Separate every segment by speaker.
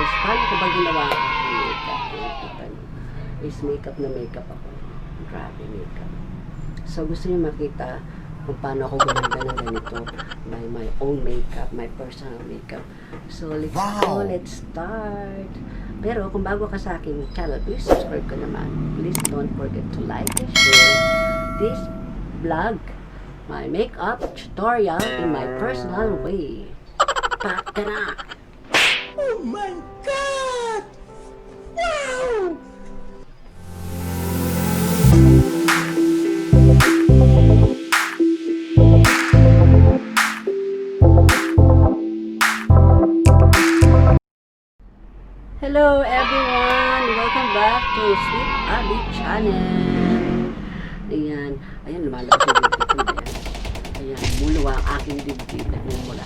Speaker 1: guys, paano ko ba ginawa ang aking makeup? Is makeup na makeup ako. Grabe makeup. So gusto niyo makita kung paano ako gumanda ng ganito by my own makeup, my personal makeup. So let's go, let's start. Pero kung bago ka sa aking channel, please subscribe ka naman. Please don't forget to like and share this vlog, my makeup tutorial in my personal way. Pakana!
Speaker 2: Oh my God! Wow!
Speaker 1: Hello everyone! Welcome back to Sweet Abby Channel. Ayan, lumalabas yung dibdib ko na yan. Ayan, muluwa ang aking dibdib. Nagmumula.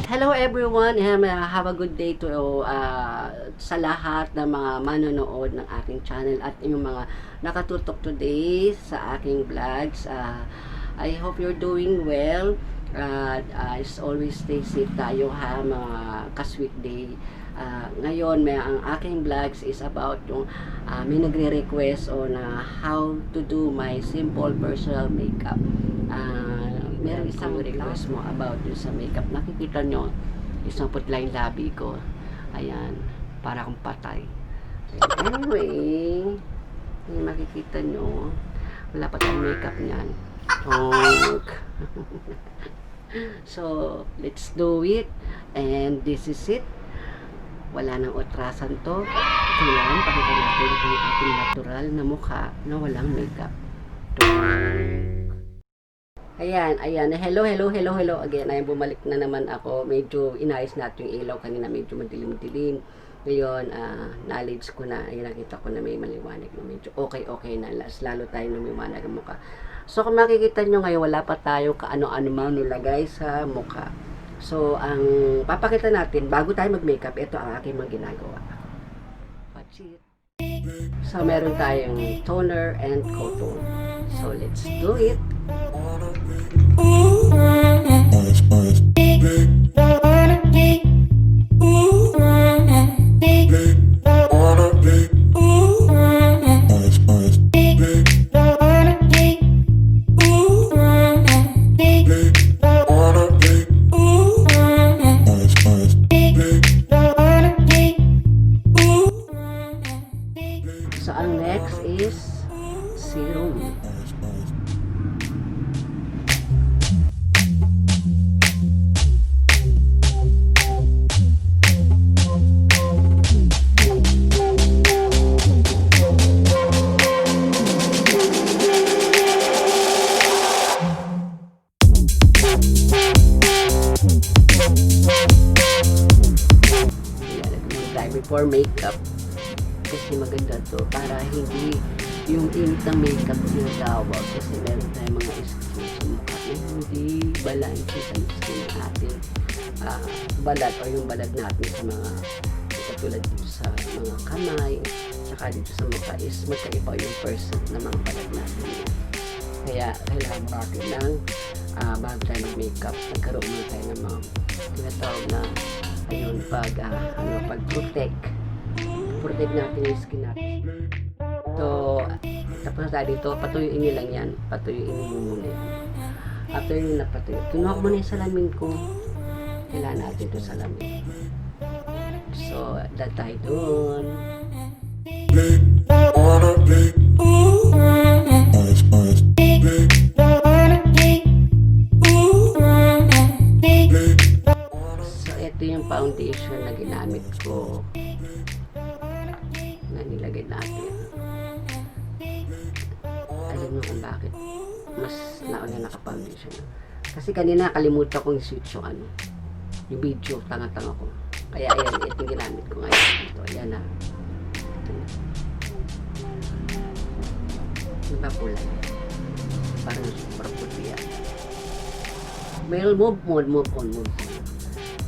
Speaker 1: Hello everyone! Have a good day to sa lahat ng mga manonood ng aking channel at yung mga nakatutok today sa aking vlogs. I hope you're doing well. As always, stay safe tayo ha, mga ka-sweet day. Ngayon, ang aking vlogs is about yung may nagre-request on how to do my simple personal makeup. Meron isang request mo about yung sa makeup. Nakikita nyo, isang putla yung labi ko. Ayan, para akong patay. Anyway, makikita nyo, wala pa tayong makeup niyan. So, let's do it. And this is it. Wala nang otrasan to. Ito lang, pakita natin ang ating natural na mukha na walang makeup. Ayan. Hello again. Ayan, bumalik na naman ako. Medyo inayos natin yung ilaw kanina. Medyo madilim-dilim. Ngayon, knowledge ko na. Ayan, nakita ko na may maliwanag na medyo okay na. Lalo tayo lumiwanag ang mukha. So, kung makikita nyo ngayon, wala pa tayo kaano-ano man nilagay sa mukha. So, ang papakita natin, bago tayo mag-makeup, ito ang aking mga ginagawa. Watch it. So, meron tayong toner and contour. So, let's do it. So, ang next is serum. Before makeup. Kasi maganda to para hindi yung init ng makeup tinatawag kasi meron tayong mga skin sa mukha na hindi balance sa skin ng ating balat o yung balat natin sa mga katulad dito sa mga kamay tsaka dito sa mukha is magkaiba yung person na mga balat natin. Kaya kailangan natin ng bago tayo mag-makeup nagkaroon muna tayo ng mga tinatawag na ayun pag-protect natin yung skin natin. So, tapos na tayo dito, patuyuin nyo lang yan. Patuyuin nyo muna. After nyo napatuyo, kinuha ko muna yung salamin ko. Kailangan natin ito salamin. So, dahil tayo dun. So, ito yung foundation na ginamit ko. Na nilagay natin. Alam nyo kung bakit mas nauna naka-foundation na. Kasi kanina kalimutan kong switch yung yung video, tanga-tanga ko. Kaya ayan, ito yung ginamit ko ngayon dito. Ayan na. Diba pula? Parang super puti yan. Well, move on.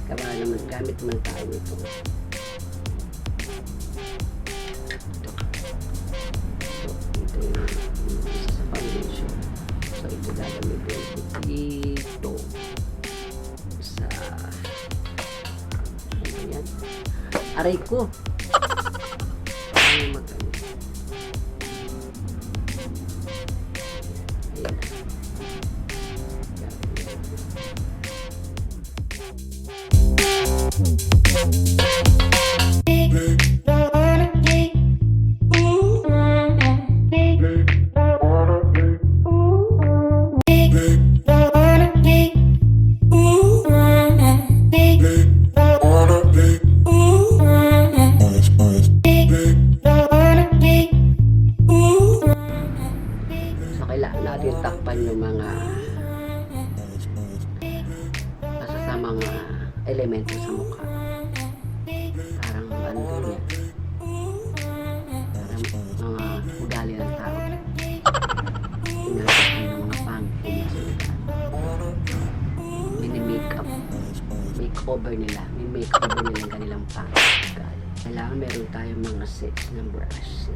Speaker 1: Kaya naman, gamit naman tayo ito. Sa foundation. So, ito gagamitin ko dito sa Aray ko. Ano mag-ano? Ayan. So, kailangan natin takpan yung mga masasamang elemento sa mukha. Parang ano din yan. Parang mga ugali ng tao. Tinatakpan ng mga pang-pumasalitan. Mini-makeup. Makeover nila. May-makeover nila ang kanilang pang-ugali. Kailangan meron tayong mga sets ng brushes.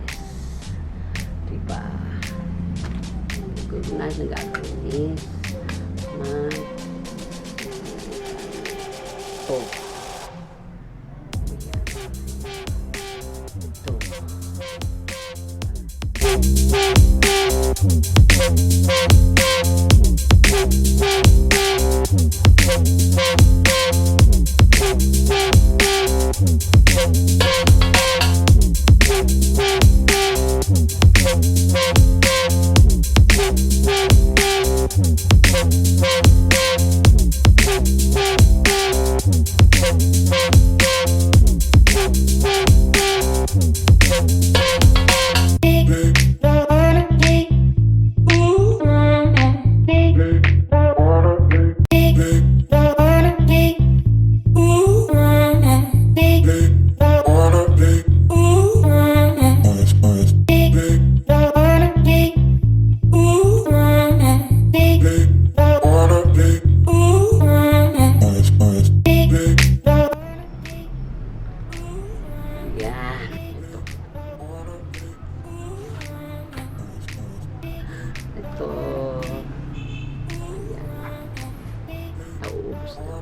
Speaker 1: Diba? Good na gagawin is ito. Yan. Ito. Ayan. Nauubos na.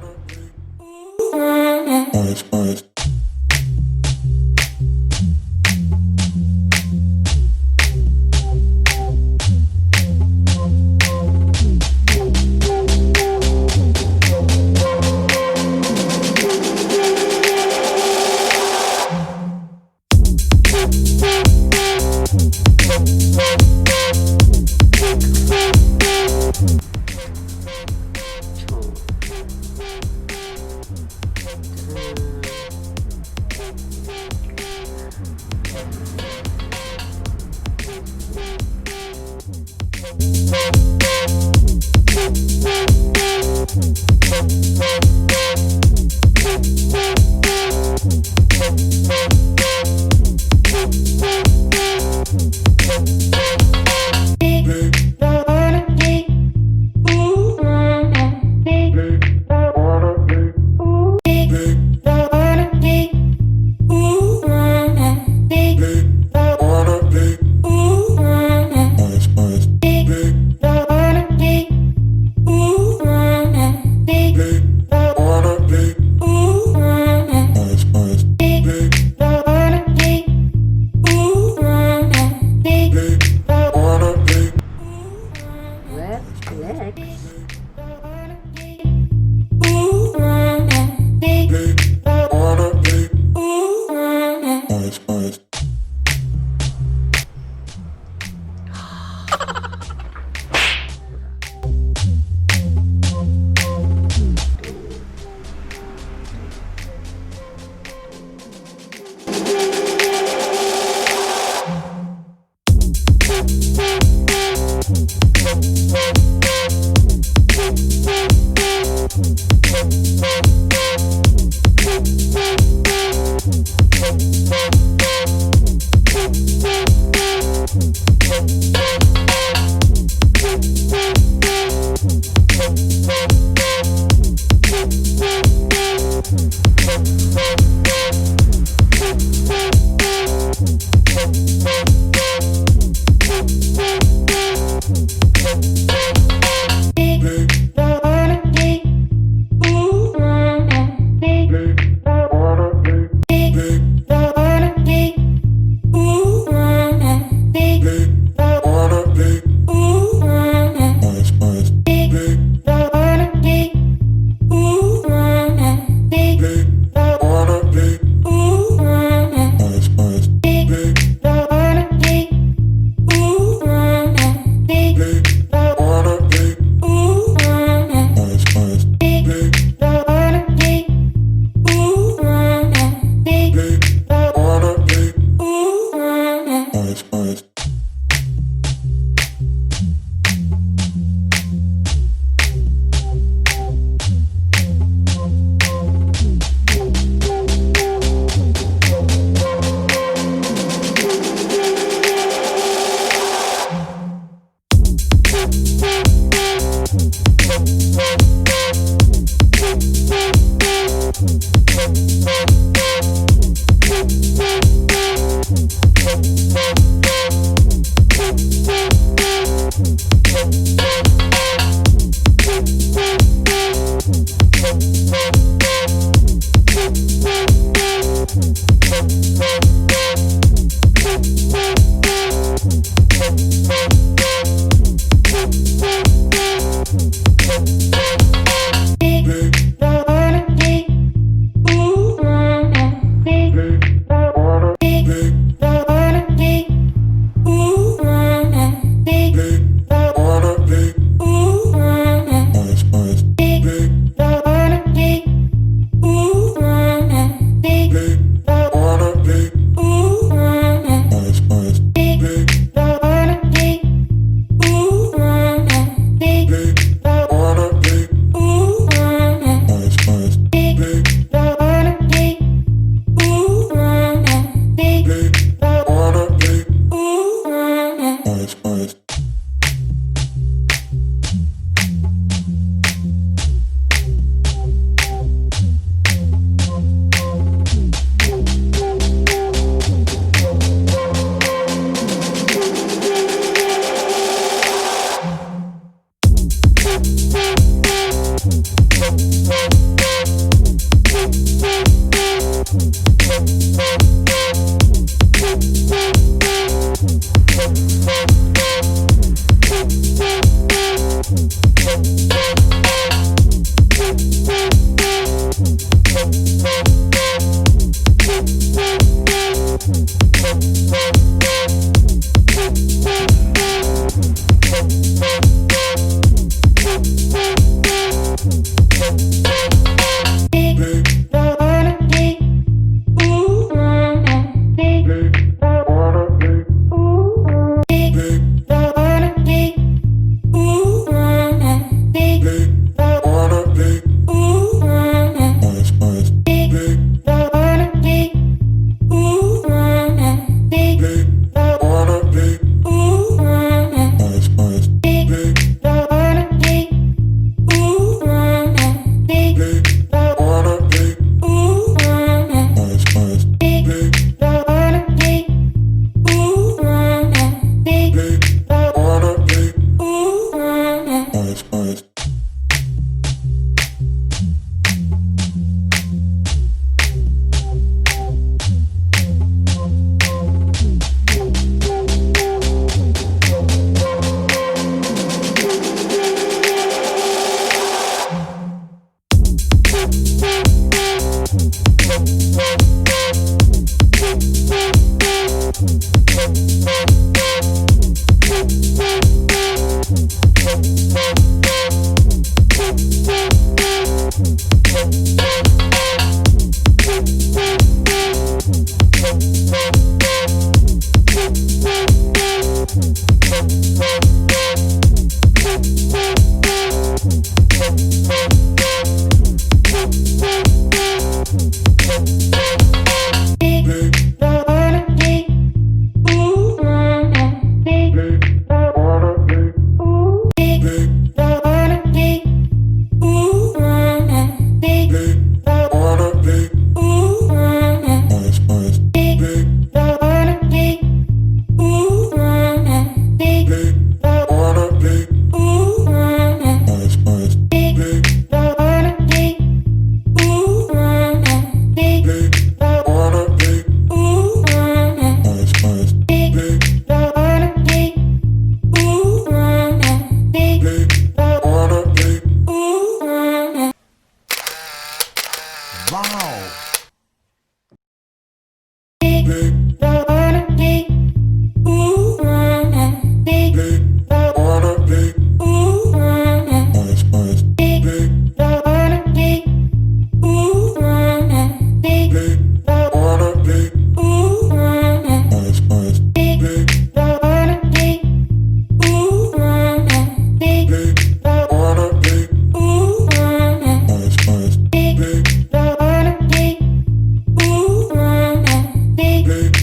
Speaker 2: Hey.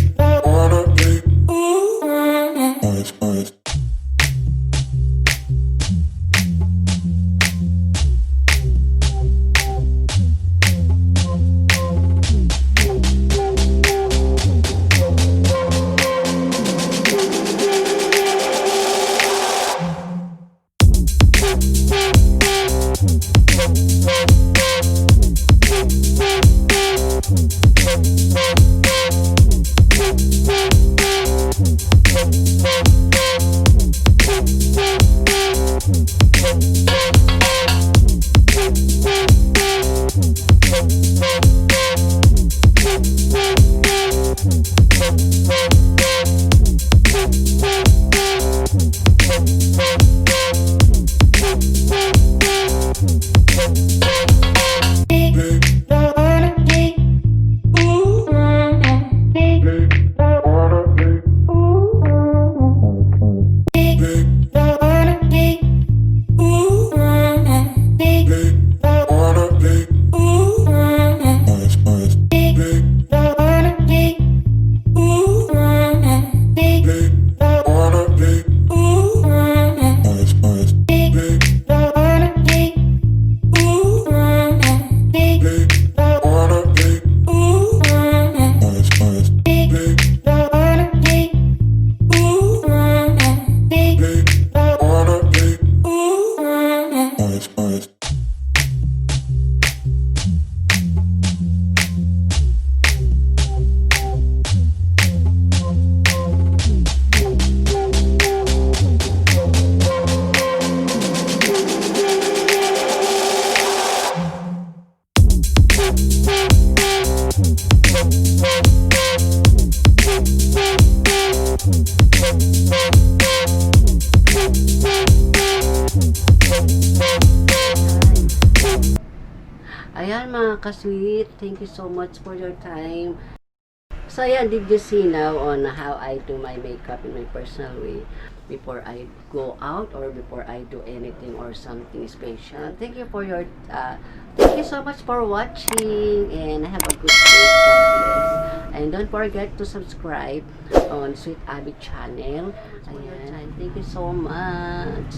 Speaker 1: mga ka-sweet. Thank you so much for your time. So ayan, did you see now on how I do my makeup in my personal way before I go out or before I do anything or something special. Thank you for your thank you so much for watching, and have a good day. God bless. And don't forget to subscribe on Sweet Abby channel. Ayan, thank you so much.